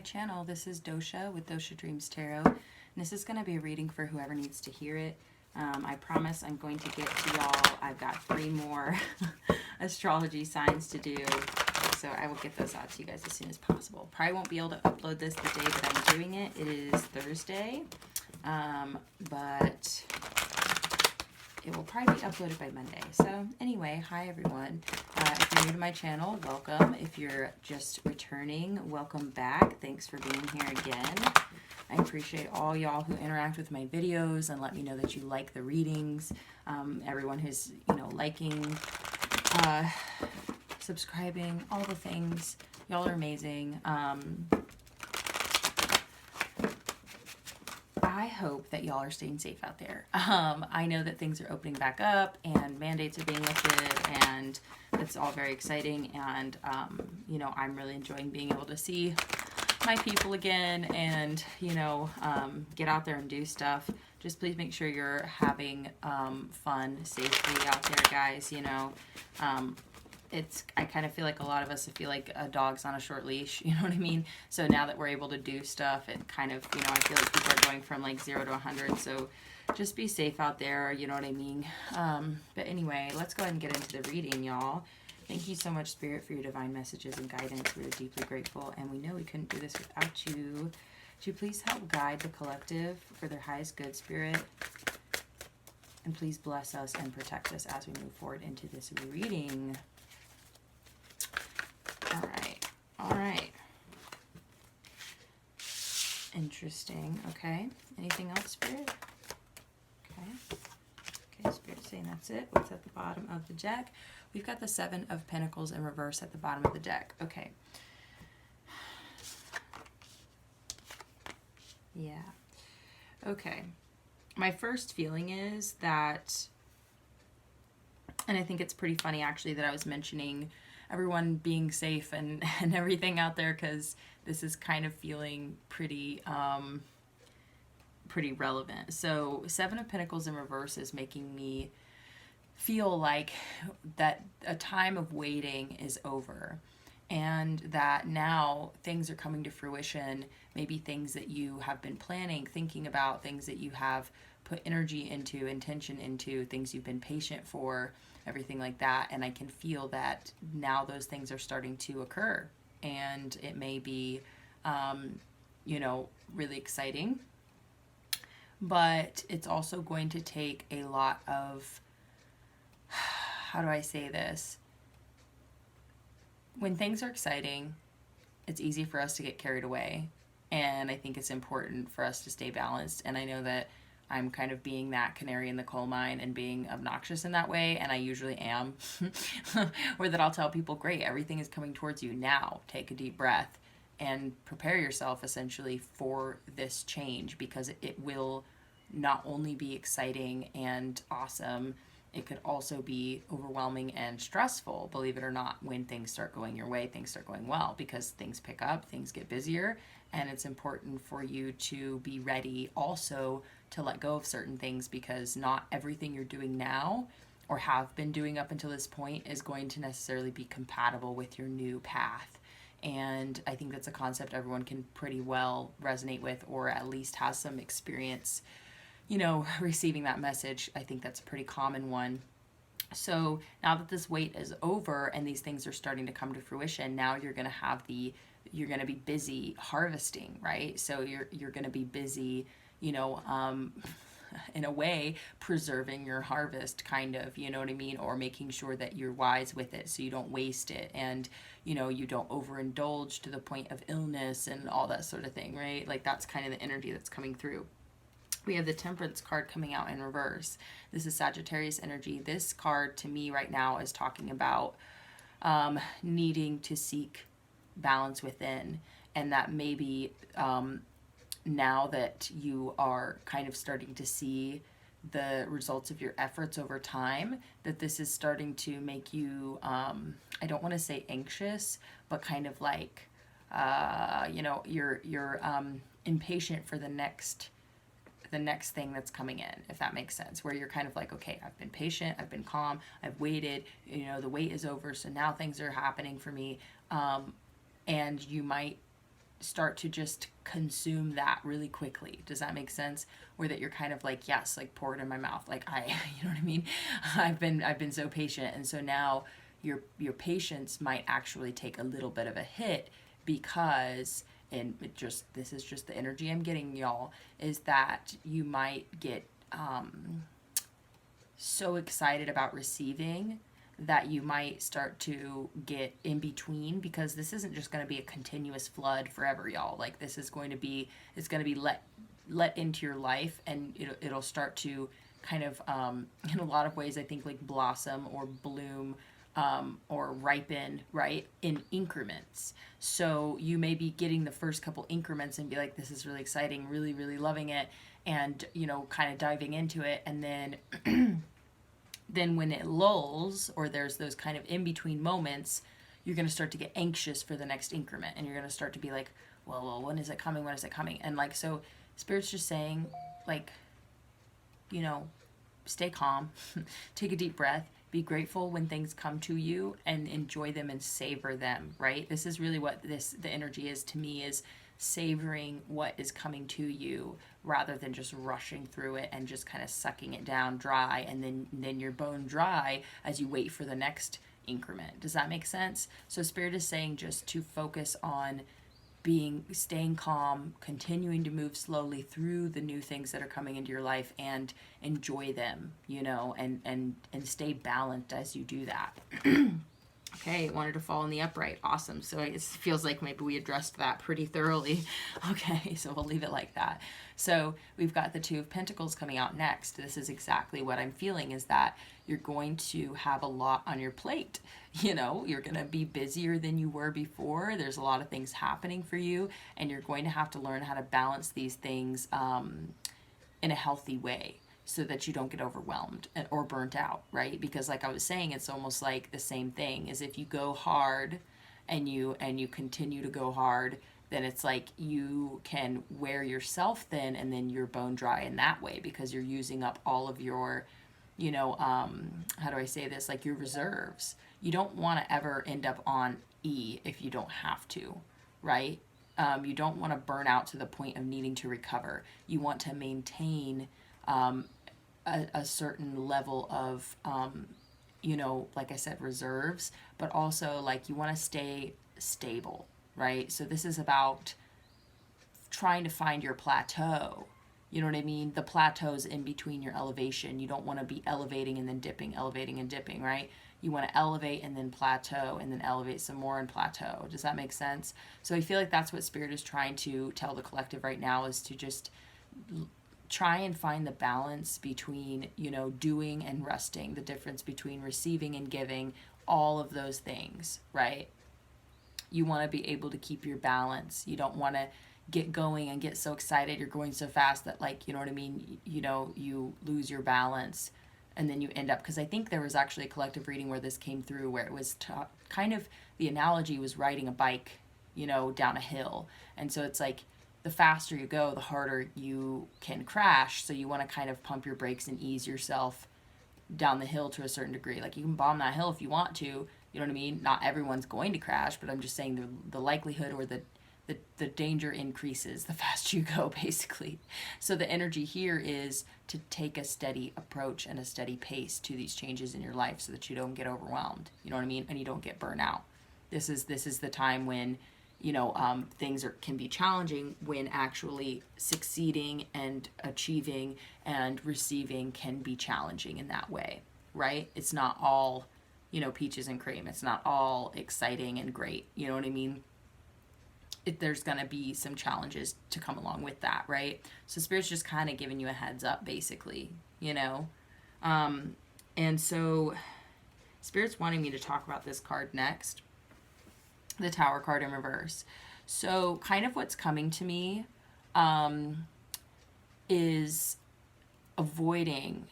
channel. This is Dosha with DoshaDreamsTarot, and this is going to be a reading for whoever needs to hear it. I promise I'm going to get to y'all. I've got 3 more astrology signs to do, so I will get those out to you guys as soon as possible. Probably won't be able to upload this the day that I'm doing it. It is Thursday, but it will probably be uploaded by Monday. So anyway, hi everyone. If you're new to my channel, welcome. If you're just returning, welcome back. Thanks for being here again. I appreciate all y'all who interact with my videos and let me know that you like the readings. Everyone who's, liking, subscribing, all the things. Y'all are amazing. I hope that y'all are staying safe out there. I know that things are opening back up and mandates are being lifted, and it's all very exciting. And, I'm really enjoying being able to see my people again and, get out there and do stuff. Just please make sure you're having fun safely out there, guys. I kind of feel like a lot of us feel like a dog's on a short leash, you know what I mean? So now that we're able to do stuff, it kind of, I feel like people are going from like 0 to 100. So just be safe out there, you know what I mean? But anyway, let's go ahead and get into the reading, y'all. Thank you so much, Spirit, for your divine messages and guidance. We are deeply grateful, and we know we couldn't do this without you. Would you please help guide the collective for their highest good, Spirit? And please bless us and protect us as we move forward into this reading. All right. Interesting. Okay. Anything else, Spirit? Okay, Spirit saying that's it. What's at the bottom of the deck? We've got the 7 of Pentacles in reverse at the bottom of the deck. Okay. Yeah. Okay. My first feeling is that, and I think it's pretty funny actually that I was mentioning everyone being safe and everything out there, because this is kind of feeling pretty relevant. So 7 of Pentacles in reverse is making me feel like that a time of waiting is over, and that now things are coming to fruition. Maybe things that you have been planning, thinking about, things that you have put energy into, intention into, things you've been patient for, everything like that. And I can feel that now those things are starting to occur, and it may be, really exciting, but it's also going to take a lot of, how do I say this? When things are exciting, it's easy for us to get carried away. And I think it's important for us to stay balanced. And I know that I'm kind of being that canary in the coal mine and being obnoxious in that way, and I usually am. Or that I'll tell people, great, everything is coming towards you now. Take a deep breath and prepare yourself essentially for this change, because it will not only be exciting and awesome, it could also be overwhelming and stressful, believe it or not, when things start going your way, things start going well, because things pick up, things get busier, and it's important for you to be ready also to let go of certain things, because not everything you're doing now or have been doing up until this point is going to necessarily be compatible with your new path. And I think that's a concept everyone can pretty well resonate with, or at least has some experience, receiving that message. I think that's a pretty common one. So now that this wait is over and these things are starting to come to fruition, now you're going to be busy harvesting, right? So you're going to be busy, in a way, preserving your harvest, kind of, you know what I mean? Or making sure that you're wise with it so you don't waste it, and, you don't overindulge to the point of illness and all that sort of thing, right? Like, that's kind of the energy that's coming through. We have the Temperance card coming out in reverse. This is Sagittarius energy. This card to me right now is talking about needing to seek balance within, and that maybe now that you are kind of starting to see the results of your efforts over time, that this is starting to make you, I don't want to say anxious, but kind of like, you're impatient for the next thing that's coming in, if that makes sense, where you're kind of like, okay, I've been patient, I've been calm, I've waited, the wait is over, so now things are happening for me, and you might start to just consume that really quickly. Does that make sense? Or that you're kind of like, yes, like pour it in my mouth. Like you know what I mean? I've been so patient. And so now your patience might actually take a little bit of a hit because, and this is just the energy I'm getting, y'all, is that you might get so excited about receiving that you might start to get in between, because this isn't just going to be a continuous flood forever, y'all. Like, this is going to be, it's going to be let into your life, and it'll start to kind of in a lot of ways, I think, like blossom or bloom or ripen, right, in increments. So you may be getting the first couple increments and be like, this is really exciting, really, really loving it, and, you know, kind of diving into it. And then then when it lulls, or there's those kind of in-between moments, you're going to start to get anxious for the next increment, and you're going to start to be like, well, when is it coming? When is it coming? And like, so Spirit's just saying, like, you know, stay calm, take a deep breath, be grateful when things come to you, and enjoy them and savor them, right? This is really what the energy is to me, is savoring what is coming to you rather than just rushing through it and just kind of sucking it down dry, and then you're bone dry as you wait for the next increment. Does that make sense? So Spirit is saying just to focus on staying calm, continuing to move slowly through the new things that are coming into your life, and enjoy them, you know, and stay balanced as you do that. Okay, it wanted to fall in the upright. Awesome. So it feels like maybe we addressed that pretty thoroughly. Okay, so we'll leave it like that. So we've got the Two of Pentacles coming out next. This is exactly what I'm feeling, is that you're going to have a lot on your plate. You know, you're going to be busier than you were before. There's a lot of things happening for you, and you're going to have to learn how to balance these things in a healthy way, so that you don't get overwhelmed or burnt out, right? Because like I was saying, it's almost like the same thing as if you go hard and you continue to go hard, then it's like you can wear yourself thin, and then you're bone dry in that way, because you're using up all of your, you know, how do I say this? Like your reserves. You don't want to ever end up on E if you don't have to, right? You don't want to burn out to the point of needing to recover. You want to maintain a certain level of, you know, like I said, reserves, but also like you want to stay stable, right? So this is about trying to find your plateau. You know what I mean? The plateau's in between your elevation. You don't want to be elevating and then dipping, elevating and dipping, right? You want to elevate and then plateau, and then elevate some more and plateau. Does that make sense? So I feel like that's what Spirit is trying to tell the collective right now, is to just try and find the balance between, you know, doing and resting, the difference between receiving and giving, all of those things, right? You want to be able to keep your balance. You don't want to get going and get so excited you're going so fast that, like, you know what I mean, you know, you lose your balance, and then you end up, because I think there was actually a collective reading where this came through, where it was kind of, the analogy was riding a bike, you know, down a hill. And so it's like, the faster you go, the harder you can crash. So you want to kind of pump your brakes and ease yourself down the hill to a certain degree. Like, you can bomb that hill if you want to, you know what I mean? Not everyone's going to crash, but I'm just saying the likelihood, or the danger increases the faster you go, basically. So the energy here is to take a steady approach and a steady pace to these changes in your life, so that you don't get overwhelmed, you know what I mean? And you don't get burnt out. This is the time when, you know, things can be challenging, when actually succeeding and achieving and receiving can be challenging in that way, right? It's not all, you know, peaches and cream. It's not all exciting and great. You know what I mean? There's going to be some challenges to come along with that, right? So Spirit's just kind of giving you a heads up, basically, you know? And so Spirit's wanting me to talk about this card next. The Tower card in reverse. So kind of what's coming to me is avoiding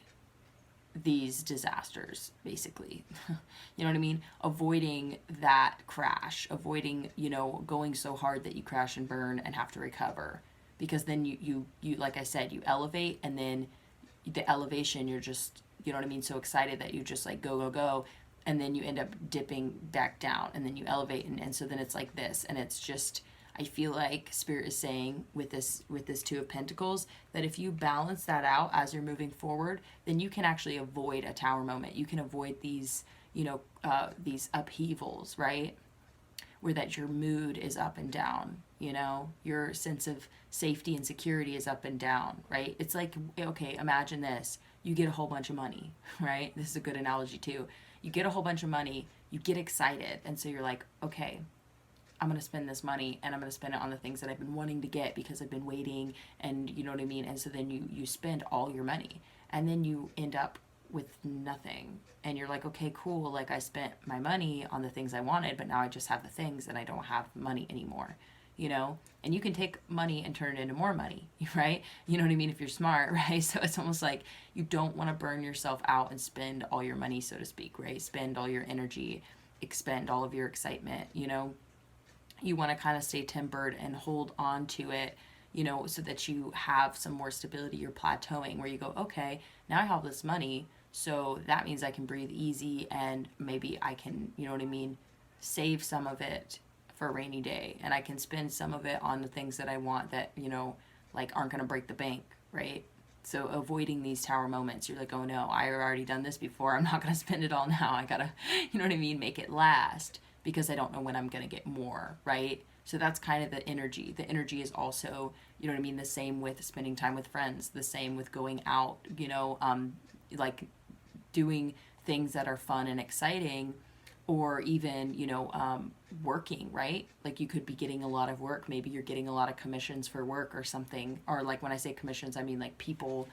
these disasters, basically. You know what I mean? Avoiding that crash, avoiding, you know, going so hard that you crash and burn and have to recover. Because then you like I said, you elevate, and then the elevation, you're just, you know what I mean, so excited that you just like go, and then you end up dipping back down, and then you elevate, and so then it's like this, and it's just I feel like Spirit is saying with this Two of Pentacles that if you balance that out as you're moving forward, then you can actually avoid a Tower moment. You can avoid these, these upheavals, right? Where that your mood is up and down, your sense of safety and security is up and down, right? It's like, okay, imagine this. You get a whole bunch of money, right? This is a good analogy too. You get a whole bunch of money, you get excited, and so you're like, okay, I'm going to spend this money and I'm going to spend it on the things that I've been wanting to get because I've been waiting, and you know what I mean? And so then you spend all your money, and then you end up with nothing, and you're like, okay, cool, like I spent my money on the things I wanted, but now I just have the things and I don't have money anymore, and you can take money and turn it into more money, right? You know what I mean? If you're smart, right? So it's almost like you don't want to burn yourself out and spend all your money, so to speak, right? Spend all your energy, expend all of your excitement, you want to kind of stay tempered and hold on to it, so that you have some more stability. You're plateauing where you go, okay, now I have this money, so that means I can breathe easy, and maybe I can, you know what I mean, save some of it for a rainy day, and I can spend some of it on the things that I want that, like aren't going to break the bank, right? So avoiding these Tower moments, you're like, oh no, I've already done this before. I'm not going to spend it all now. I got to, you know what I mean, make it last, because I don't know when I'm going to get more, right? So that's kind of the energy. The energy is also, you know what I mean, the same with spending time with friends, the same with going out, like doing things that are fun and exciting, or even, working, right? Like you could be getting a lot of work. Maybe you're getting a lot of commissions for work or something. Or like when I say commissions, I mean like people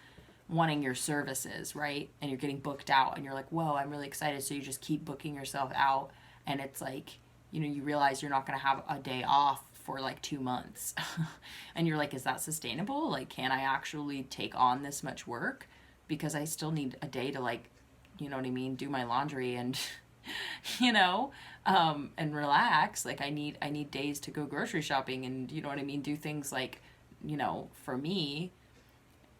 wanting your services, right? And you're getting booked out and you're like, whoa, I'm really excited. So you just keep booking yourself out. And it's like, you realize you're not going to have a day off for like 2 months. And you're like, is that sustainable? Like, can I actually take on this much work? Because I still need a day to, like, you know what I mean, do my laundry and, and relax. Like I need days to go grocery shopping and, you know what I mean, do things like, for me,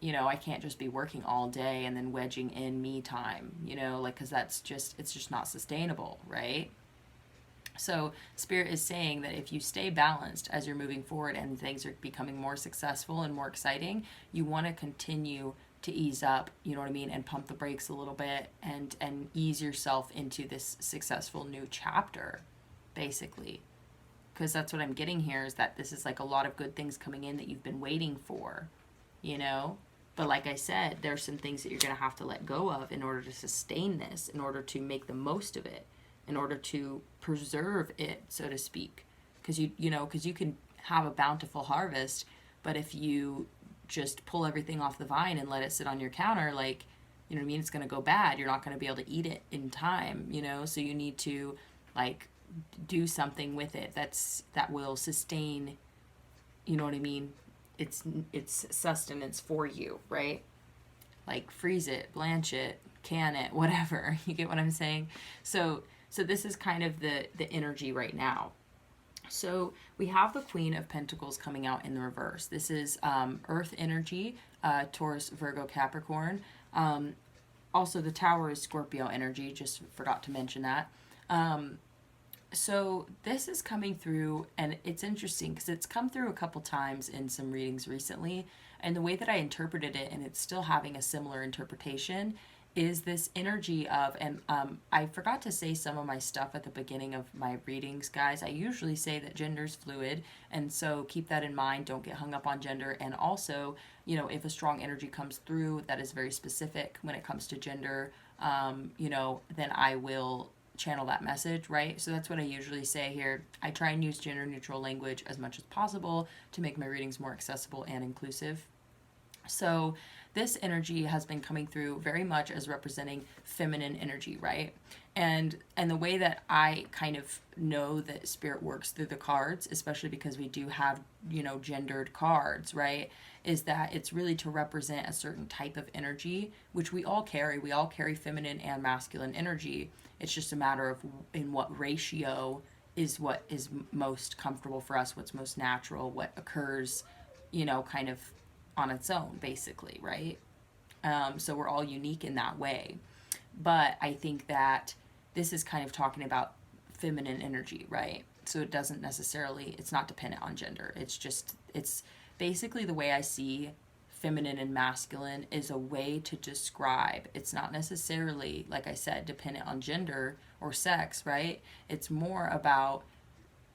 I can't just be working all day and then wedging in me time, like, cause it's just not sustainable. Right. So Spirit is saying that if you stay balanced as you're moving forward and things are becoming more successful and more exciting, you want to continue to ease up, you know what I mean, and pump the brakes a little bit and ease yourself into this successful new chapter, basically. Because that's what I'm getting here, is that this is like a lot of good things coming in that you've been waiting for, But like I said, there's some things that you're going to have to let go of in order to sustain this, in order to make the most of it, in order to preserve it, so to speak. Because you can have a bountiful harvest, but if you just pull everything off the vine and let it sit on your counter, like, you know what I mean, it's going to go bad. You're not going to be able to eat it in time, so you need to like do something with it that will sustain, you know what I mean, it's sustenance for you, right? Like freeze it, blanch it, can it, whatever. You get what I'm saying? So this is kind of the energy right now. So we have the Queen of Pentacles coming out in the reverse. This is Earth energy, Taurus, Virgo, Capricorn. Also, the Tower is Scorpio energy. Just forgot to mention that. So this is coming through, and it's interesting because it's come through a couple times in some readings recently. And the way that I interpreted it, and it's still having a similar interpretation, is this energy of, and I forgot to say some of my stuff at the beginning of my readings, guys. I usually say that gender's fluid, and so keep that in mind. Don't get hung up on gender. And also, if a strong energy comes through that is very specific when it comes to gender, then I will channel that message, right? So that's what I usually say here. I try and use gender neutral language as much as possible to make my readings more accessible and inclusive. So this energy has been coming through very much as representing feminine energy, right? And the way that I kind of know that Spirit works through the cards, especially because we do have, gendered cards, right, is that it's really to represent a certain type of energy, which we all carry. We all carry feminine and masculine energy. It's just a matter of in what ratio is what is most comfortable for us, what's most natural, what occurs, kind of on its own, basically, right? So we're all unique in that way. But I think that this is kind of talking about feminine energy, right? So it doesn't necessarily, it's not dependent on gender. It's basically the way I see feminine and masculine is a way to describe. It's not necessarily, like I said, dependent on gender or sex, right? It's more about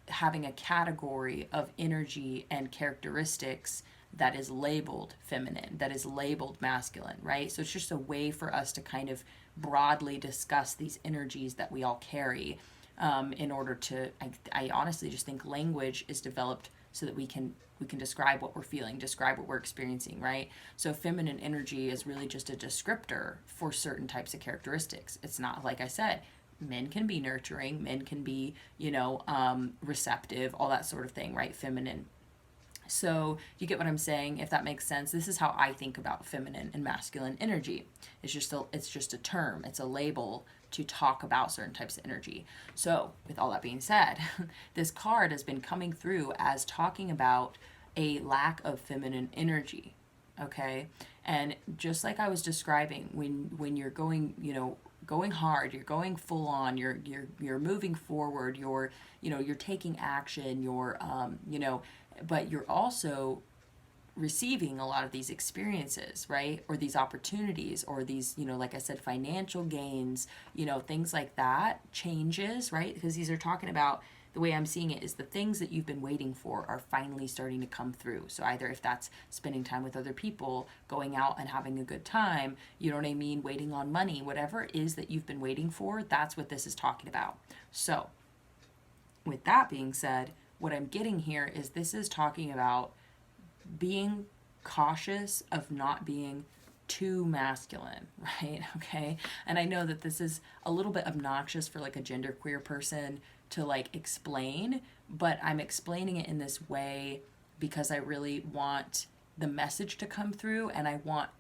having a category of energy and characteristics that is labeled feminine, that is labeled masculine, right? So it's just a way for us to kind of broadly discuss these energies that we all carry, in order to, I honestly just think language is developed so that we can describe what we're feeling, describe what we're experiencing, right? So feminine energy is really just a descriptor for certain types of characteristics. It's not, like I said, men can be nurturing, men can be, receptive, all that sort of thing, right? Feminine. So you get what I'm saying, if that makes sense. This is how I think about feminine and masculine energy. It's just a term, it's a label to talk about certain types of energy. So with all that being said, this card has been coming through as talking about a lack of feminine energy, okay? And just like I was describing, when you're going, going hard, you're going full on, you're moving forward, you're taking action, but you're also receiving a lot of these experiences, right? Or these opportunities, or these, like I said, financial gains, things like that, changes, right? Because these are talking about, the way I'm seeing it is the things that you've been waiting for are finally starting to come through. So either if that's spending time with other people, going out and having a good time, you know what I mean, waiting on money, whatever it is that you've been waiting for, that's what this is talking about. So with that being said, what I'm getting here is this is talking about being cautious of not being too masculine, right? Okay. And I know that this is a little bit obnoxious for like a genderqueer person to like explain, but I'm explaining it in this way because I really want the message to come through, and I want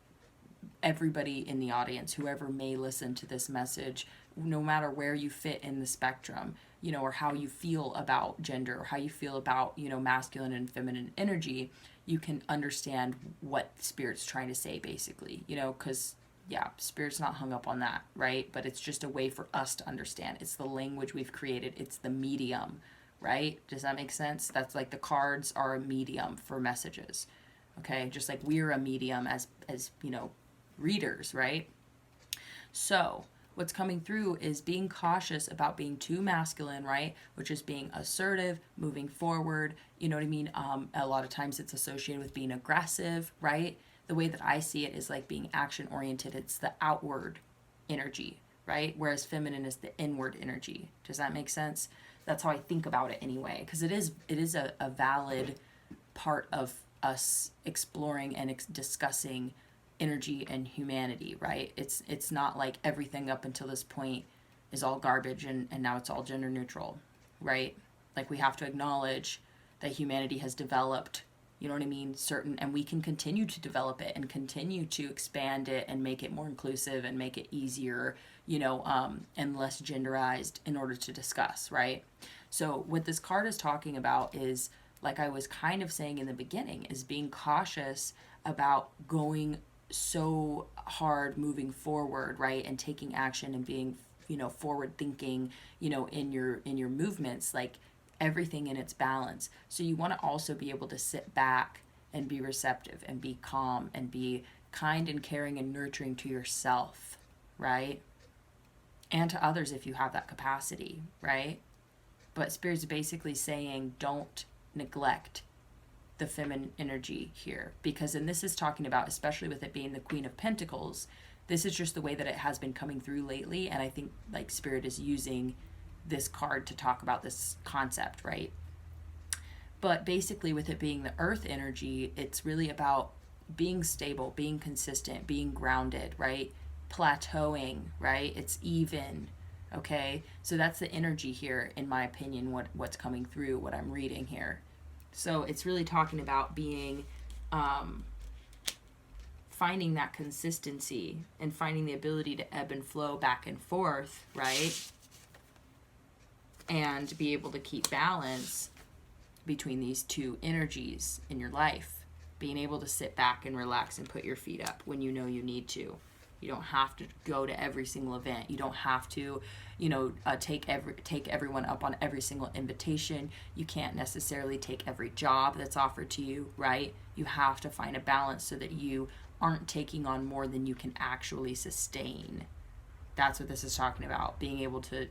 everybody in the audience, whoever may listen to this message, no matter where you fit in the spectrum, or how you feel about gender, or how you feel about, masculine and feminine energy, you can understand what Spirit's trying to say, basically, because, yeah, Spirit's not hung up on that, right? But it's just a way for us to understand. It's the language we've created. It's the medium, right? Does that make sense? That's like the cards are a medium for messages, okay? Just like we're a medium as readers, right? So what's coming through is being cautious about being too masculine, right? Which is being assertive, moving forward. You know what I mean? A lot of times it's associated with being aggressive, right? The way that I see it is like being action oriented. It's the outward energy, right? Whereas feminine is the inward energy. Does that make sense? That's how I think about it anyway, because it is a valid part of us exploring and discussing energy and humanity, right? It's not like everything up until this point is all garbage and now it's all gender neutral, right? Like we have to acknowledge that humanity has developed, you know what I mean, and we can continue to develop it and continue to expand it and make it more inclusive and make it easier, and less genderized in order to discuss, right? So what this card is talking about is, like I was kind of saying in the beginning, is being cautious about going so hard moving forward, right? And taking action and being, forward thinking, in your movements, like everything in its balance. So you want to also be able to sit back and be receptive and be calm and be kind and caring and nurturing to yourself, right? And to others if you have that capacity, right? But Spirit's basically saying don't neglect the feminine energy here, because, and this is talking about, especially with it being the Queen of Pentacles, this is just the way that it has been coming through lately, and I think like Spirit is using this card to talk about this concept, right? But basically with it being the earth energy, it's really about being stable, being consistent, being grounded, right? Plateauing, right? It's even, okay? So that's the energy here, in my opinion, what's coming through, what I'm reading here. So it's really talking about being, finding that consistency and finding the ability to ebb and flow back and forth, right? And be able to keep balance between these two energies in your life. Being able to sit back and relax and put your feet up when you know you need to. You don't have to go to every single event. You don't have to, take everyone up on every single invitation. You can't necessarily take every job that's offered to you, right? You have to find a balance so that you aren't taking on more than you can actually sustain. That's what this is talking about. Being able to,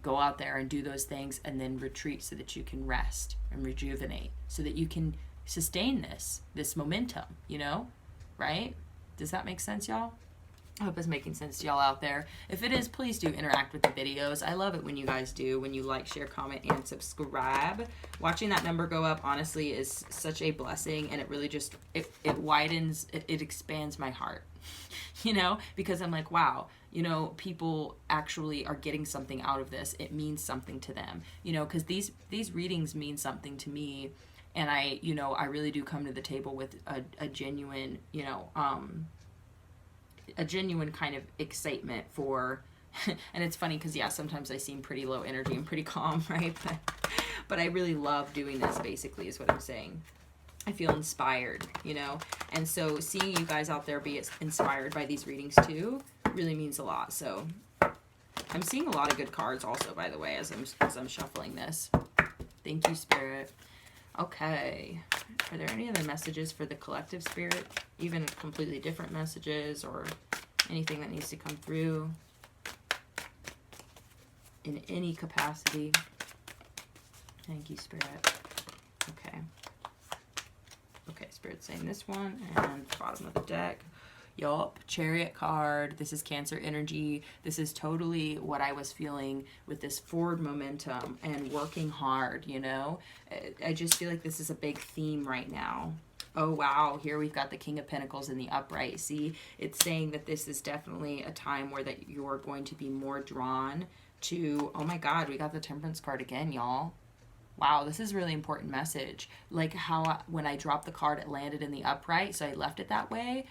go out there and do those things and then retreat so that you can rest and rejuvenate, so that you can sustain this momentum, right? Does that make sense, y'all? I hope it's making sense to y'all out there. If it is, please do interact with the videos. I love it when you guys do, when you like, share, comment, and subscribe. Watching that number go up, honestly, is such a blessing, and it really just, it widens, it expands my heart, because I'm like, wow, people actually are getting something out of this. It means something to them, because these readings mean something to me, and I really do come to the table with a genuine, a genuine kind of excitement for, and it's funny because, yeah, sometimes I seem pretty low energy and pretty calm, right? But I really love doing this, basically, is what I'm saying. I feel inspired, and so seeing you guys out there be inspired by these readings too really means a lot. So I'm seeing a lot of good cards also, by the way, as I'm shuffling this. Thank you, Spirit. Okay, are there any other messages for the collective, Spirit? Even completely different messages or anything that needs to come through in any capacity? Thank you, Spirit. Okay. Okay, Spirit's saying this one, and bottom of the deck. Yup, Chariot card. This is Cancer energy. This is totally what I was feeling with this forward momentum and working hard, I just feel like this is a big theme right now. Oh, wow. Here we've got the King of Pentacles in the upright. See, it's saying that this is definitely a time where that you're going to be more drawn to, oh my God, we got the Temperance card again, y'all. Wow, this is a really important message. Like how when I dropped the card, it landed in the upright, so I left it that way.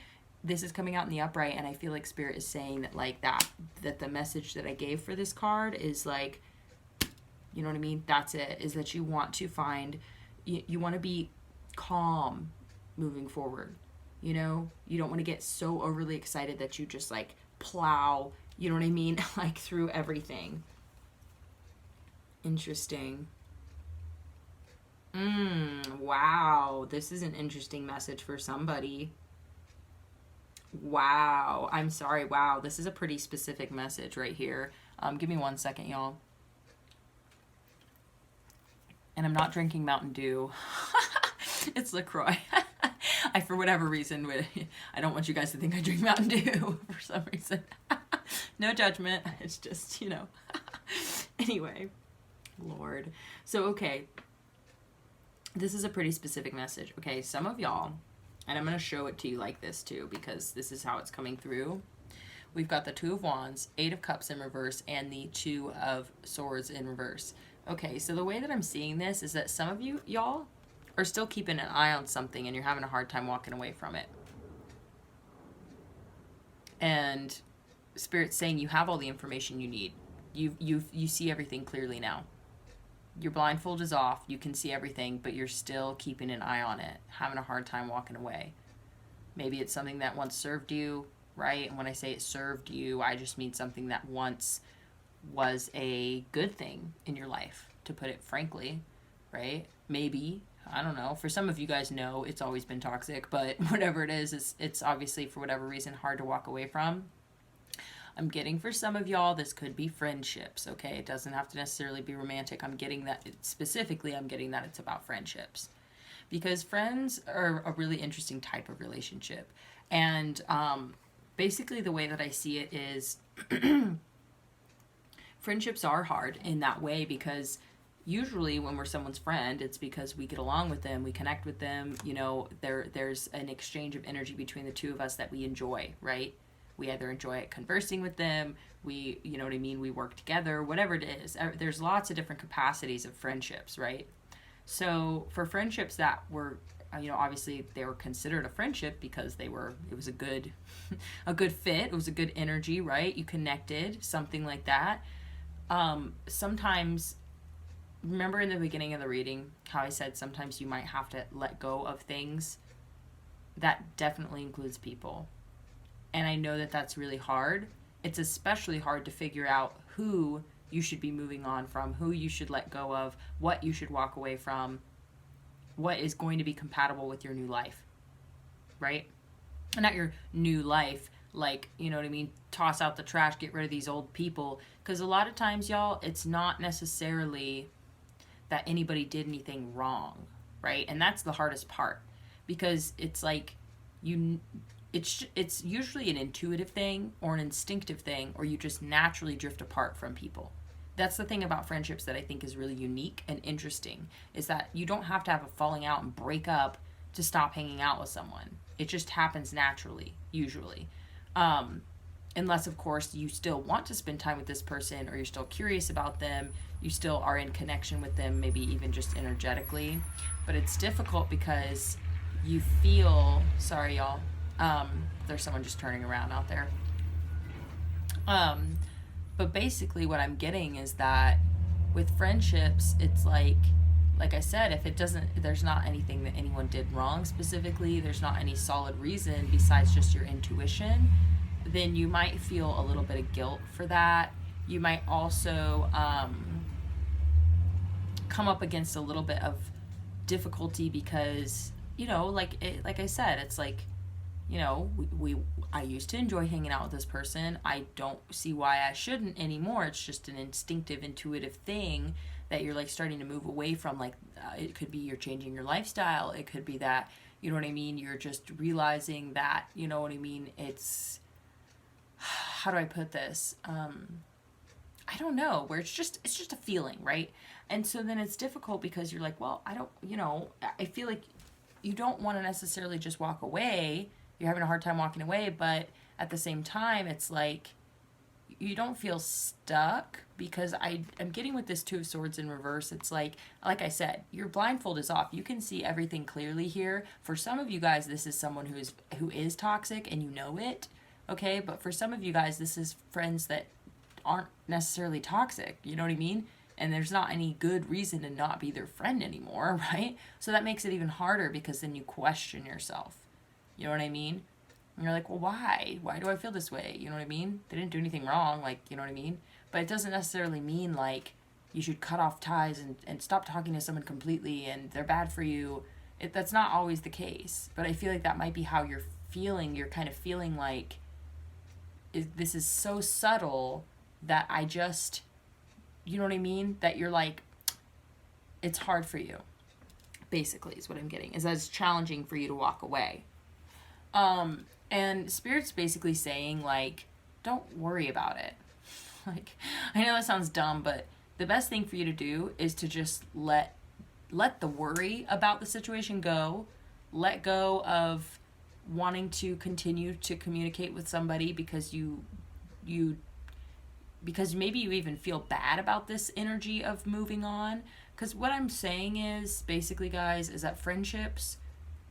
This is coming out in the upright, and I feel like Spirit is saying that, like, that the message that I gave for this card is like, you know what I mean? That's it, is that you want to find, you want to be calm moving forward. You don't want to get so overly excited that you just like plow, you know what I mean? Like through everything. Interesting. Wow. This is an interesting message for somebody. Wow. I'm sorry. Wow. This is a pretty specific message right here. Give me 1 second, y'all. And I'm not drinking Mountain Dew. It's LaCroix. For whatever reason, I don't want you guys to think I drink Mountain Dew for some reason. No judgment. It's just, Anyway. Lord. So, okay. This is a pretty specific message. Okay, some of y'all, and I'm going to show it to you like this too, because this is how it's coming through. We've got the Two of Wands, Eight of Cups in reverse, and the Two of Swords in reverse. Okay, so the way that I'm seeing this is that some of y'all are still keeping an eye on something and you're having a hard time walking away from it. And Spirit's saying you have all the information you need. You see everything clearly now. Your blindfold is off, you can see everything, but you're still keeping an eye on it, having a hard time walking away. Maybe it's something that once served you, right? And when I say it served you, I just mean something that once was a good thing in your life, to put it frankly, right? Maybe, I don't know. For some of you guys know it's always been toxic, but whatever it is, it's obviously for whatever reason hard to walk away from. I'm getting for some of y'all, this could be friendships, okay? It doesn't have to necessarily be romantic. I'm getting that, specifically, I'm getting that it's about friendships. Because friends are a really interesting type of relationship. And basically the way that I see it is friendships are hard in that way, because usually when we're someone's friend, it's because we get along with them, we connect with them, there's an exchange of energy between the two of us that we enjoy, right? We either enjoy conversing with them, we work together, whatever it is. There's lots of different capacities of friendships, right? So for friendships that were, obviously they were considered a friendship because it was a good fit, it was a good energy, right? You connected, something like that. Sometimes, remember in the beginning of the reading how I said sometimes you might have to let go of things? That definitely includes people. And I know that that's really hard. It's especially hard to figure out who you should be moving on from, who you should let go of, what you should walk away from, what is going to be compatible with your new life, right? And not your new life, like, you know what I mean, toss out the trash, get rid of these old people. Because a lot of times, y'all, it's not necessarily that anybody did anything wrong, right? And that's the hardest part, because it's like it's usually an intuitive thing or an instinctive thing, or you just naturally drift apart from people. That's the thing about friendships that I think is really unique and interesting, is that you don't have to have a falling out and break up to stop hanging out with someone. It just happens naturally, usually. Unless, of course, you still want to spend time with this person, or you're still curious about them, you still are in connection with them, maybe even just energetically. But it's difficult because you feel, sorry y'all, there's someone just turning around out there. But basically what I'm getting is that with friendships, it's like I said, if it doesn't, there's not anything that anyone did wrong specifically, there's not any solid reason besides just your intuition, then you might feel a little bit of guilt for that. You might also come up against a little bit of difficulty because, you know, like I said, it's like, you know, I used to enjoy hanging out with this person. I don't see why I shouldn't anymore. It's just an instinctive, intuitive thing that you're like starting to move away from. Like it could be you're changing your lifestyle. It could be that, you know what I mean, you're just realizing that, you know what I mean, it's, how do I put this? I don't know, where it's just a feeling, right? And so then it's difficult because you're like, well, I don't, you know, I feel like you don't want to necessarily just walk away. You're having a hard time walking away, but at the same time, it's like you don't feel stuck, because I'm getting with this Two of Swords in reverse. It's like I said, your blindfold is off. You can see everything clearly here. For some of you guys, this is someone who is toxic and you know it, okay? But for some of you guys, this is friends that aren't necessarily toxic, you know what I mean? And there's not any good reason to not be their friend anymore, right? So that makes it even harder, because then you question yourself. You know what I mean? And you're like, well, why? Why do I feel this way? You know what I mean? They didn't do anything wrong, like, you know what I mean? But it doesn't necessarily mean, like, you should cut off ties and stop talking to someone completely and they're bad for you. That's not always the case. But I feel like that might be how you're feeling. You're kind of feeling like, this is so subtle that I just, you know what I mean? That you're like, it's hard for you, basically, is what I'm getting. Is that it's challenging for you to walk away. And Spirit's basically saying, like, don't worry about it. Like, I know that sounds dumb, but the best thing for you to do is to just let the worry about the situation go. Let go of wanting to continue to communicate with somebody because because maybe you even feel bad about this energy of moving on. Because what I'm saying is, basically, guys, is that friendships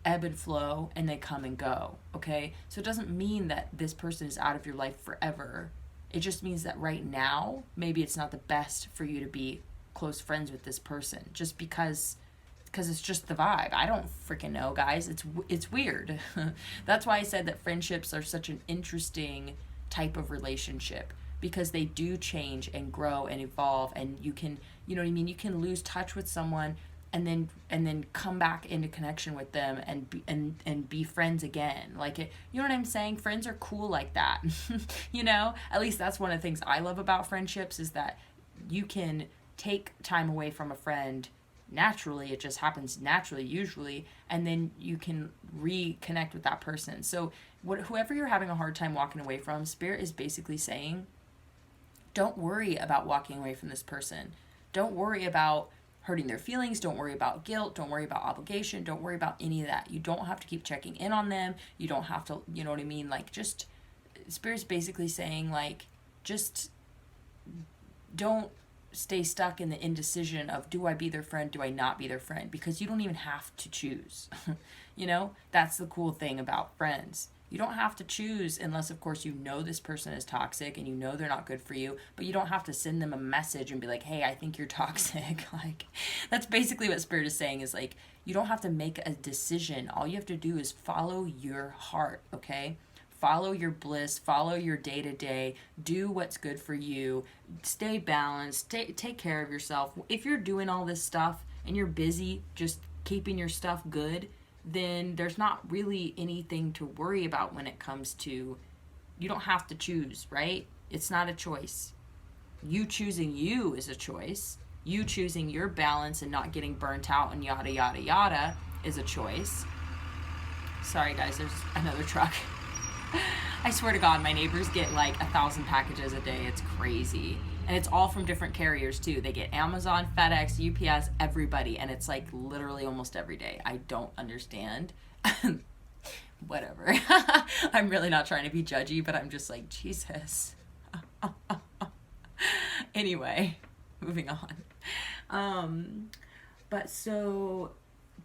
ebb and flow and they come and go, okay? So it doesn't mean that this person is out of your life forever. It just means that right now, maybe it's not the best for you to be close friends with this person, just because it's just the vibe. I don't freaking know, guys. It's weird. That's why I said that friendships are such an interesting type of relationship, because they do change and grow and evolve, and you can, you know what I mean, you can lose touch with someone and then come back into connection with them and be friends again. Like, it, you know what I'm saying? Friends are cool like that. You know, at least that's one of the things I love about friendships, is that you can take time away from a friend naturally. It just happens naturally usually, and then you can reconnect with that person. So whoever you're having a hard time walking away from, Spirit is basically saying, don't worry about walking away from this person. Don't worry about hurting their feelings. Don't worry about guilt. Don't worry about obligation. Don't worry about any of that. You don't have to keep checking in on them. You don't have to, you know what I mean? Like, just, Spirit's basically saying, like, just don't stay stuck in the indecision of, do I be their friend? Do I not be their friend? Because you don't even have to choose. You know, that's the cool thing about friends. You don't have to choose, unless, of course, you know this person is toxic and you know they're not good for you, but you don't have to send them a message and be like, hey, I think you're toxic. Like, that's basically what Spirit is saying, is like, you don't have to make a decision. All you have to do is follow your heart, okay? follow your bliss, follow your day-to-day, do what's good for you, stay balanced, take care of yourself. If you're doing all this stuff and you're busy just keeping your stuff good, then there's not really anything to worry about when it comes to, you don't have to choose, right? It's not a choice. You choosing you is a choice. You choosing your balance and not getting burnt out and yada, yada, yada is a choice. Sorry guys, there's another truck. I swear to God, my neighbors get like 1,000 packages a day. It's crazy. And it's all from different carriers too. They get Amazon, FedEx, UPS, everybody. And it's like literally almost every day. I don't understand. Whatever. I'm really not trying to be judgy, but I'm just like, Jesus. Anyway, moving on. But so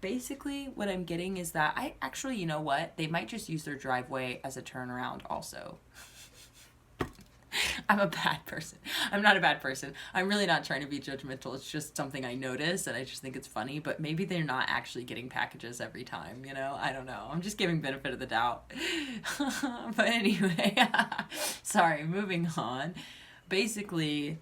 basically what I'm getting is that I actually, you know what? They might just use their driveway as a turnaround also. I'm a bad person. I'm not a bad person. I'm really not trying to be judgmental. It's just something I notice and I just think it's funny, but maybe they're not actually getting packages every time, you know? I don't know. I'm just giving benefit of the doubt. But anyway, sorry, moving on. Basically,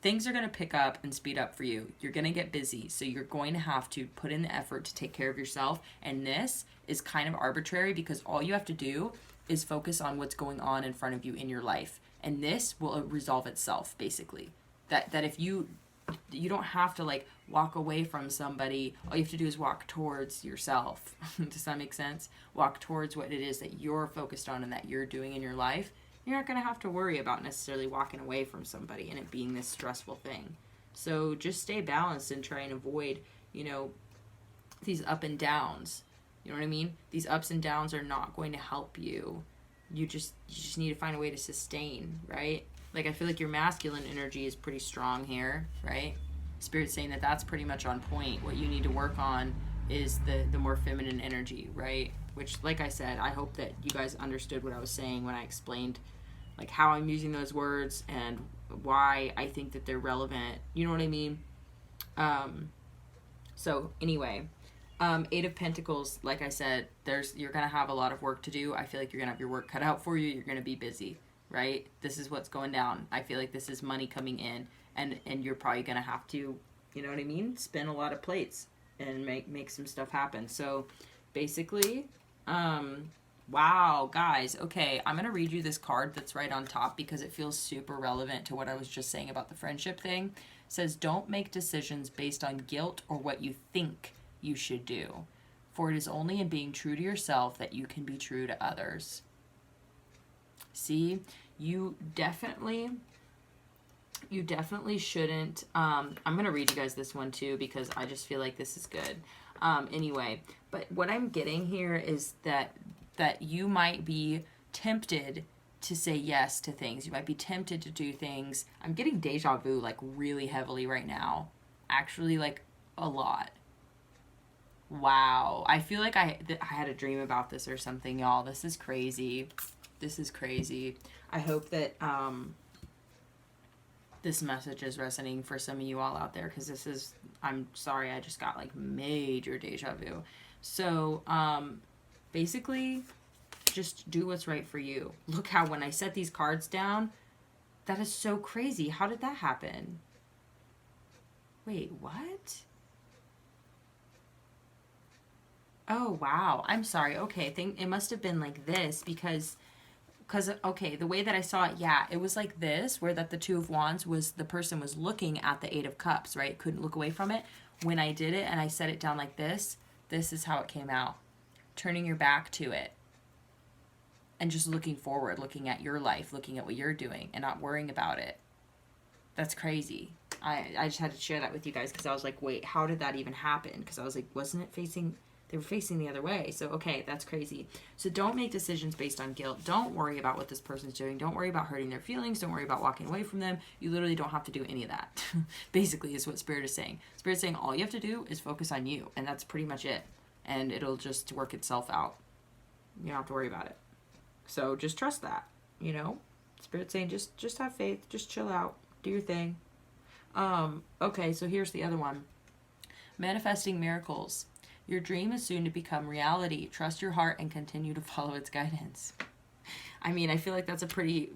things are going to pick up and speed up for you. You're going to get busy, so you're going to have to put in the effort to take care of yourself, and this is kind of arbitrary because all you have to do is focus on what's going on in front of you in your life. And this will resolve itself, basically. That if you don't have to like walk away from somebody, all you have to do is walk towards yourself. Does that make sense? Walk towards what it is that you're focused on and that you're doing in your life. You're not going to have to worry about necessarily walking away from somebody and it being this stressful thing. So just stay balanced and try and avoid, you know, these up and downs. You know what I mean? These ups and downs are not going to help you. You just need to find a way to sustain, right? Like I feel like your masculine energy is pretty strong here, right? Spirit's saying that that's pretty much on point. What you need to work on is the more feminine energy, right? Which, like I said, I hope that you guys understood what I was saying when I explained like how I'm using those words and why I think that they're relevant. You know what I mean? So anyway, 8 of Pentacles, like I said, you're going to have a lot of work to do. I feel like you're going to have your work cut out for you. You're going to be busy, right? This is what's going down. I feel like this is money coming in and you're probably going to have to, you know what I mean? Spin a lot of plates and make some stuff happen. So basically, wow, guys. Okay, I'm going to read you this card that's right on top because it feels super relevant to what I was just saying about the friendship thing. It says, don't make decisions based on guilt or what you think you should do, for it is only in being true to yourself that you can be true to others. See, you definitely shouldn't. I'm going to read you guys this one too because I just feel like this is good. Anyway, but what I'm getting here is that you might be tempted to say yes to things. You might be tempted to do things. I'm getting deja vu like really heavily right now. Actually, like a lot. Wow. I feel like I had a dream about this or something, y'all. This is crazy. This is crazy. I hope that this message is resonating for some of you all out there because this is, I'm sorry, I just got like major deja vu. So basically, just do what's right for you. Look how when I set these cards down, that is so crazy. How did that happen? Wait, what? Oh, wow. I'm sorry. Okay, it must have been like this because, okay, the way that I saw it, yeah, it was like this, where that the Two of Wands was, the person was looking at the Eight of Cups, right? Couldn't look away from it. When I did it and I set it down like this is how it came out. Turning your back to it and just looking forward, looking at your life, looking at what you're doing and not worrying about it. That's crazy. I just had to share that with you guys because I was like, wait, how did that even happen? Because I was like, wasn't it facing... They were facing the other way. So, okay, that's crazy. So don't make decisions based on guilt. Don't worry about what this person's doing. Don't worry about hurting their feelings. Don't worry about walking away from them. You literally don't have to do any of that. Basically is what Spirit is saying. Spirit is saying all you have to do is focus on you. And that's pretty much it. And it'll just work itself out. You don't have to worry about it. So just trust that, you know? Spirit's saying just have faith. Just chill out. Do your thing. Okay, so here's the other one. Manifesting miracles. Your dream is soon to become reality. Trust your heart and continue to follow its guidance. I mean, I feel like that's a pretty,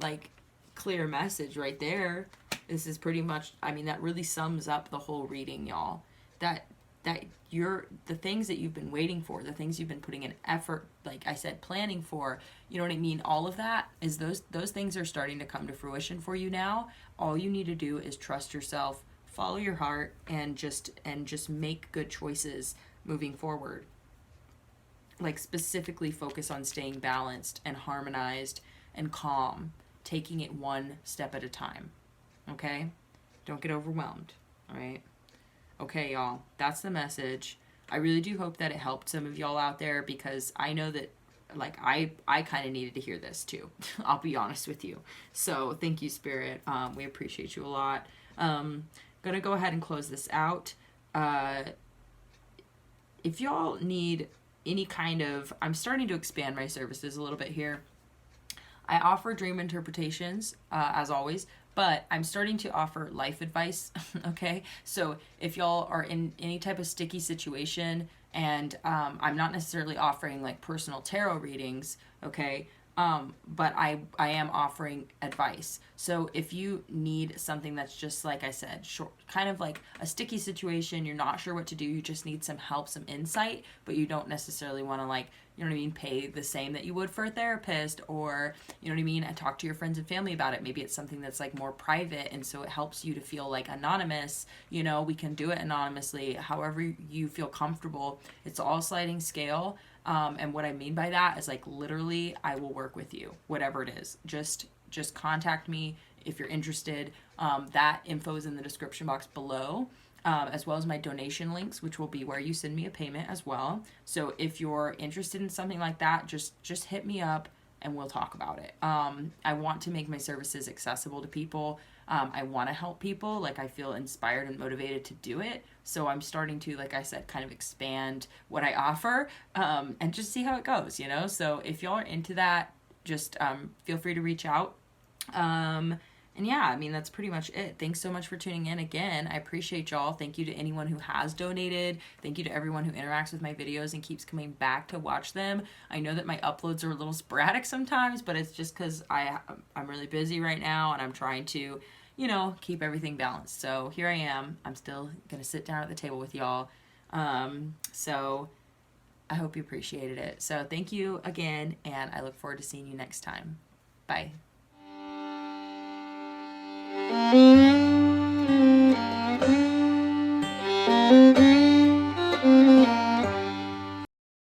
like, clear message right there. This is pretty much, I mean, that really sums up the whole reading, y'all. That you're, the things that you've been waiting for, the things you've been putting in effort, like I said, planning for, you know what I mean? All of that is those things are starting to come to fruition for you now. All you need to do is trust yourself, follow your heart, and just make good choices moving forward. Like, specifically focus on staying balanced and harmonized and calm, taking it one step at a time. Okay? Don't get overwhelmed. All right? Okay, y'all. That's the message. I really do hope that it helped some of y'all out there, because I know that, like, I kind of needed to hear this too. I'll be honest with you. So thank you, Spirit. We appreciate you a lot. Gonna go ahead and close this out. If y'all need any kind of, I'm starting to expand my services a little bit here. I offer dream interpretations, as always, but I'm starting to offer life advice, okay? So if y'all are in any type of sticky situation, and I'm not necessarily offering, like, personal tarot readings, okay? But I am offering advice. So if you need something that's just, like I said, short, kind of like a sticky situation, you're not sure what to do, you just need some help, some insight, but you don't necessarily want to, like, you know what I mean, pay the same that you would for a therapist, or, you know what I mean, and talk to your friends and family about it. Maybe it's something that's, like, more private, and so it helps you to feel, like, anonymous. You know, we can do it anonymously, however you feel comfortable. It's all sliding scale. And what I mean by that is, like, literally, I will work with you, whatever it is. Just contact me if you're interested. That info is in the description box below, as well as my donation links, which will be where you send me a payment as well. So if you're interested in something like that, just hit me up and we'll talk about it. I want to make my services accessible to people. I want to help people. Like, I feel inspired and motivated to do it. So I'm starting to, like I said, kind of expand what I offer, and just see how it goes, you know? So if y'all are into that, just feel free to reach out. And yeah, I mean, that's pretty much it. Thanks so much for tuning in again. I appreciate y'all. Thank you to anyone who has donated. Thank you to everyone who interacts with my videos and keeps coming back to watch them. I know that my uploads are a little sporadic sometimes, but it's just because I'm really busy right now, and I'm trying to, you know, keep everything balanced. So here I am. I'm still going to sit down at the table with y'all. So I hope you appreciated it. So thank you again, and I look forward to seeing you next time. Bye.